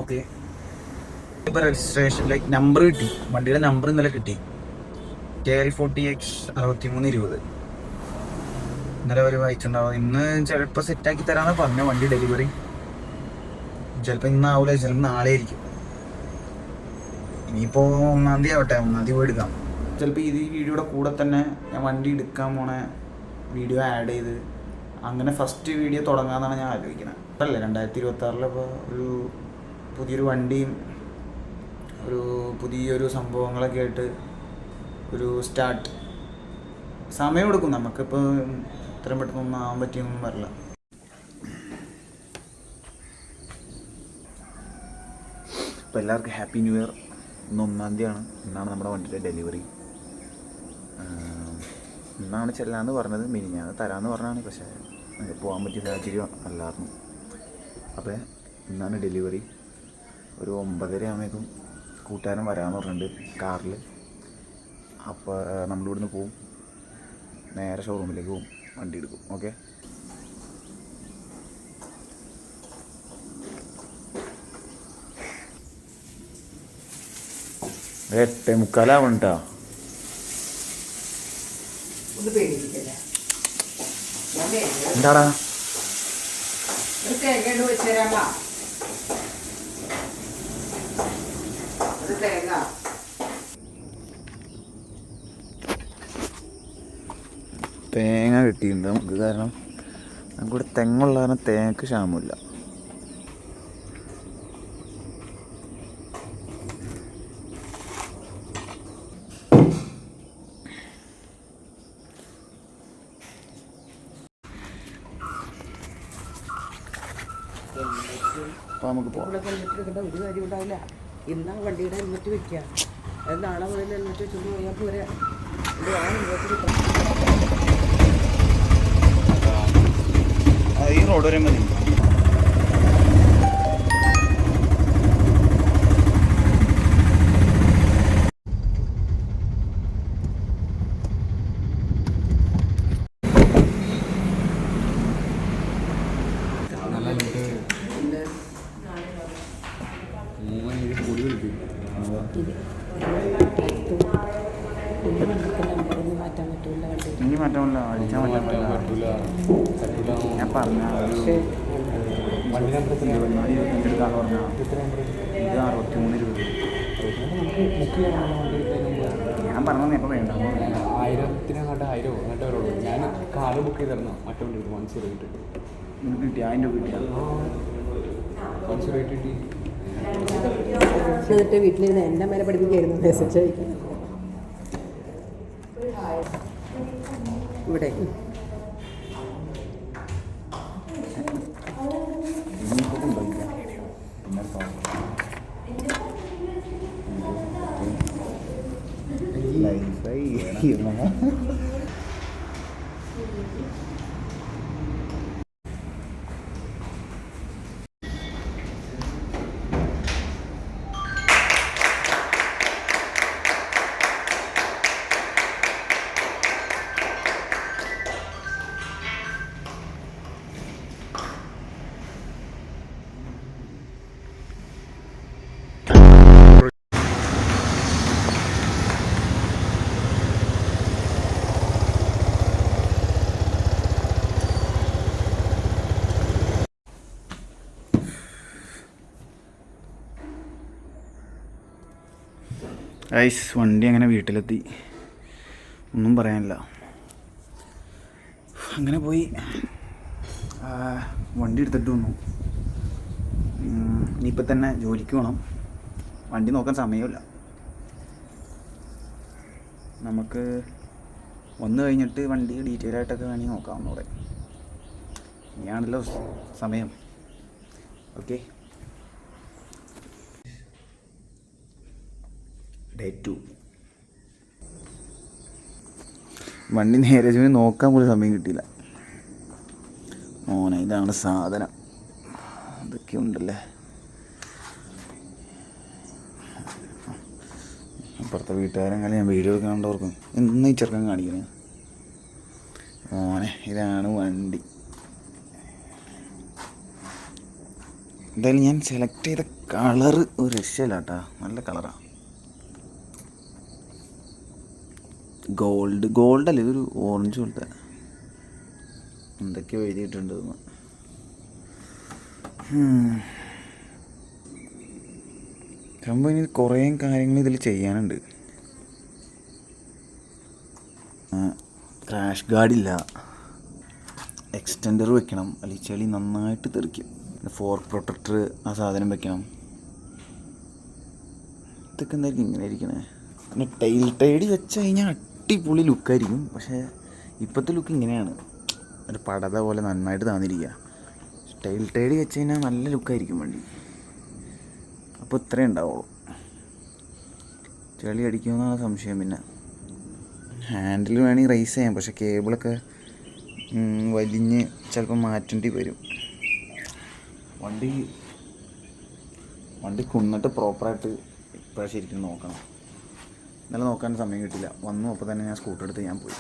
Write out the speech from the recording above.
Okay, ഇപ്പോൾ രജിസ്ട്രേഷനിലേക്ക് number കിട്ടി, വണ്ടിയുടെ നമ്പർ ഇന്നലെ കിട്ടി. KL40X 6320. ഇന്നലെ അവർ വായിച്ചിട്ടുണ്ടാവും. ഇന്ന് ചിലപ്പോൾ സെറ്റാക്കി തരാമെന്ന് പറഞ്ഞ വണ്ടി ഡെലിവറി. ചിലപ്പോൾ ഇന്നാവില്ല, ചിലപ്പോൾ നാളെ ആയിരിക്കും. ഇനിയിപ്പോൾ 1-ാം തീയതി ആവട്ടെ, 1-ാം തീയതി പോയി എടുക്കാം. ചിലപ്പോൾ ഈ വീഡിയോയുടെ കൂടെ തന്നെ ഞാൻ വണ്ടി എടുക്കാൻ പോണ വീഡിയോ ആഡ് ചെയ്ത് അങ്ങനെ ഫസ്റ്റ് വീഡിയോ തുടങ്ങാമെന്നാണ് ഞാൻ ആലോചിക്കുന്നത്. അല്ലേ 2026 ഇപ്പോൾ ഒരു പുതിയൊരു വണ്ടിയും ഒരു പുതിയൊരു സംഭവങ്ങളൊക്കെ ആയിട്ട് ഒരു സ്റ്റാർട്ട് സമയം എടുക്കും. നമുക്കിപ്പോൾ ഇത്രയും പെട്ടെന്നൊന്നും ആവാൻ പറ്റിയൊന്നും വരില്ല. അപ്പോൾ എല്ലാവർക്കും ഹാപ്പി ന്യൂ ഇയർ. ഇന്ന് 1-ാം തീയതിയാണ്. ഇന്നാണ് നമ്മുടെ വണ്ടിയുടെ ഡെലിവറി. ഇന്നാണ് ചെല്ലാന്ന് പറഞ്ഞത്, മിനിഞ്ഞാന്ന് തരാമെന്ന് പറഞ്ഞാണ്. പക്ഷേ പോകാൻ പറ്റിയ സാഹചര്യം അല്ലായിരുന്നു. അപ്പോൾ ഇന്നാണ് ഡെലിവറി. ഒരു 9:30 ആകുമ്പോഴേക്കും കൂട്ടുകാരൻ വരാമെന്ന് പറഞ്ഞിട്ടുണ്ട് കാറിൽ. അപ്പോൾ നമ്മളിവിടുന്ന് പോവും, നേരെ ഷോറൂമിലേക്ക് പോവും, വണ്ടി എടുക്കും. ഓക്കെ, 8:45 എന്താടാ തേങ്ങ കിട്ടിയിട്ടുണ്ട് നമുക്ക്. കാരണം നമുക്കിവിടെ തെങ്ങുള്ള കാരണം തേങ്ങക്ക് ക്ഷാമമില്ല. അപ്പോൾ നമുക്ക് പോകാം. ഒരു കാര്യം ഉണ്ടാവില്ല. ഇന്നാ വണ്ടിയുടെ ഹെൽമെറ്റ് വെക്കുക, നാളെ മുതൽ ഹെൽമെറ്റ് വെച്ചുകൊണ്ട് പോയാൽ പോരാ. ഈ റോഡ് വരെ മതി. ഇനി മാറ്റാൻ അടിച്ചാൽ പറ്റില്ല. ഞാൻ പറഞ്ഞ എടുക്കാന്ന് പറഞ്ഞാൽ ഇത് 63 രൂപ. ഞാൻ പറഞ്ഞത് എപ്പോൾ വേണ്ട 1000 വരുള്ളൂ. ഞാൻ കാറ് ബുക്ക് ചെയ്തിരുന്നു. മറ്റേ വണ്ടി 108 കിട്ടിയ 1000 രൂപ കിട്ടിയ 108 കിട്ടി. എന്നിട്ട് വീട്ടിലിരുന്ന് എൻ്റെ മേലെ പഠിപ്പിക്കായിരുന്നു മെസ്സേജ് അയക്കാൻ. ഇവിടെ വണ്ടി അങ്ങനെ വീട്ടിലെത്തി. ഒന്നും പറയാനില്ല. അങ്ങനെ പോയി വണ്ടി എടുത്തിട്ട് വന്നു. ഇനിയിപ്പോൾ തന്നെ ജോലിക്ക് പോകണം. വണ്ടി നോക്കാൻ സമയമില്ല. നമുക്ക് വന്നു കഴിഞ്ഞിട്ട് വണ്ടി ഡീറ്റെയിൽ ആയിട്ടൊക്കെ വേണമെങ്കിൽ നോക്കാം ഒന്നുകൂടെ. ഇനിയാണല്ലോ സമയം. Okay, Day 2. വണ്ടി നേരെ നോക്കാൻ പോലും സമയം കിട്ടിയില്ല. ഓനെ ഇതാണ് സാധനം. അതൊക്കെ ഉണ്ടല്ലേ. അപ്പുറത്തെ വീട്ടുകാരെങ്ങനെ ഞാൻ വീഡിയോ എടുക്കാണ്ടോർക്കും ഇന്ന് ഈ ചെറുക്കൻ കാണിക്കുന്നത്. ഓനെ ഇതാണ് വണ്ടി. എന്തായാലും ഞാൻ സെലക്ട് ചെയ്ത കളറ് ഒരു രക്ഷയില്ല കേട്ടോ, നല്ല കളറാണ്. ഗോൾഡ് അല്ല, ഇതൊരു ഓറഞ്ച് പോലത്തെ എന്തൊക്കെയോ എഴുതിയിട്ടുണ്ട്. സംഭവം ഇനി കുറേ കാര്യങ്ങൾ ഇതിൽ ചെയ്യാനുണ്ട്. ക്രാഷ് ഗാർഡില്ല, എക്സ്റ്റൻഡർ വെക്കണം, അല്ലെങ്കിൽ ചെളി നന്നായിട്ട് തെറിക്കും. പിന്നെ ഫോർക്ക് പ്രൊട്ടക്ടർ ആ സാധനം വെക്കണം. ഇതൊക്കെ എന്തായിരിക്കും ഇങ്ങനെ ഇരിക്കണേ. പിന്നെ ടൈൽ ടൈഡ് വെച്ച് കഴിഞ്ഞാൽ അടിപൊളി ലുക്കായിരിക്കും. പക്ഷേ ഇപ്പോഴത്തെ ലുക്ക് ഇങ്ങനെയാണ്, ഒരു പടത പോലെ നന്നായിട്ട് താന്നിരിക്കുക. ടൈൽ ടൈഡ് വെച്ച് കഴിഞ്ഞാൽ നല്ല ലുക്കായിരിക്കും വണ്ടി. അപ്പോൾ ഇത്രയേ ഉണ്ടാവുള്ളൂ. ചെളി അടിക്കുമെന്നാണ് സംശയം. പിന്നെ ഹാൻഡിൽ വേണമെങ്കിൽ റൈസ് ചെയ്യാം, പക്ഷേ കേബിളൊക്കെ വലിഞ്ഞ് ചിലപ്പോൾ മാറ്റേണ്ടി വരും. വണ്ടി കുന്നിട്ട് പ്രോപ്പറായിട്ട് ഇപ്പോഴാണ് ശരിക്കും നോക്കണം. ഇന്നലെ നോക്കാൻ സമയം കിട്ടില്ല. വന്നു അപ്പോൾ തന്നെ ഞാൻ സ്കൂട്ടർ എടുത്ത് ഞാൻ പോയി.